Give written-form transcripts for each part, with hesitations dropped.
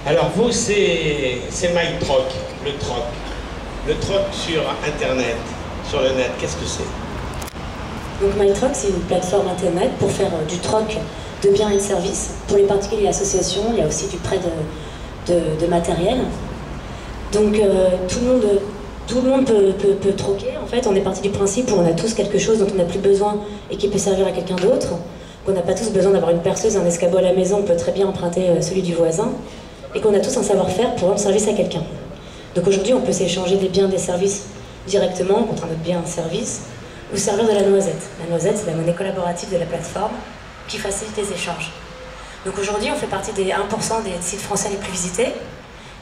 Alors vous, c'est MyTroc, le troc. Le troc sur Internet, sur le net, qu'est-ce que c'est? Donc MyTroc, c'est une plateforme Internet pour faire du troc de biens et de services. Pour les particuliers et associations, il y a aussi du prêt de matériel. Donc tout le monde peut troquer. En fait, on est parti du principe où on a tous quelque chose dont on n'a plus besoin et qui peut servir à quelqu'un d'autre. Qu'on n'a pas tous besoin d'avoir une perceuse et un escabeau à la maison, on peut très bien emprunter celui du voisin. Et qu'on a tous un savoir-faire pour rendre service à quelqu'un. Donc aujourd'hui, on peut s'échanger des biens, des services directement contre un autre bien, un service, ou servir de la noisette. La noisette, c'est la monnaie collaborative de la plateforme qui facilite les échanges. Donc aujourd'hui, on fait partie des 1% des sites français les plus visités.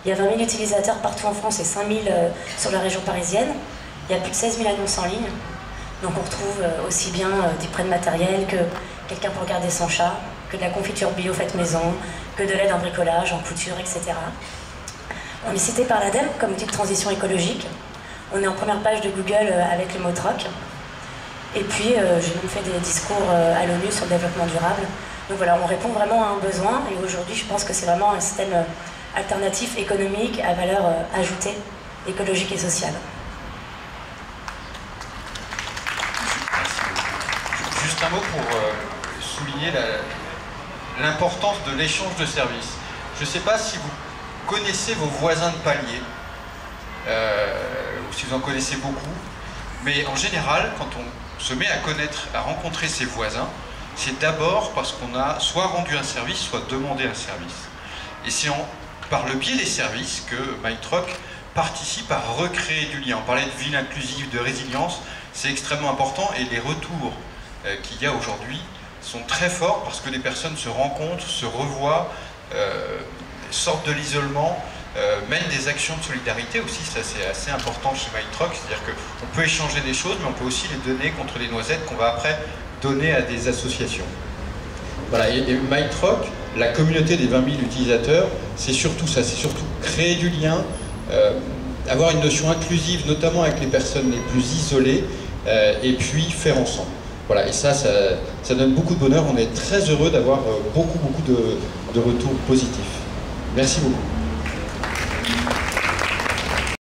Il y a 20 000 utilisateurs partout en France et 5 000 sur la région parisienne. Il y a plus de 16 000 annonces en ligne. Donc on retrouve aussi bien des prêts de matériel que quelqu'un pour garder son chat, que de la confiture bio faite maison, que de l'aide en bricolage, en couture, etc. On est cité par l'ADEME comme outil de transition écologique. On est en première page de Google avec le mot troc. Et puis j'ai même fait des discours à l'ONU sur le développement durable. Donc voilà, on répond vraiment à un besoin et aujourd'hui je pense que c'est vraiment un système alternatif économique à valeur ajoutée, écologique et sociale. Juste un mot pour souligner l'importance de l'échange de services. Je ne sais pas si vous connaissez vos voisins de palier, ou si vous en connaissez beaucoup, mais en général, quand on se met à connaître, à rencontrer ses voisins, c'est d'abord parce qu'on a soit rendu un service, soit demandé un service. Et c'est par le biais des services que MyTroc participe à recréer du lien. On parlait de ville inclusive, de résilience, c'est extrêmement important et les retours qu'il y a aujourd'hui sont très forts parce que les personnes se rencontrent, se revoient, sortent de l'isolement, mènent des actions de solidarité aussi, ça c'est assez important chez MyTroc, c'est-à-dire qu'on peut échanger des choses, mais on peut aussi les donner contre les noisettes qu'on va après donner à des associations. Voilà, et MyTroc, la communauté des 20 000 utilisateurs, c'est surtout ça, c'est surtout créer du lien, avoir une notion inclusive, notamment avec les personnes les plus isolées, et puis faire ensemble. Voilà, et ça donne beaucoup de bonheur. On est très heureux d'avoir beaucoup de retours positifs. Merci beaucoup.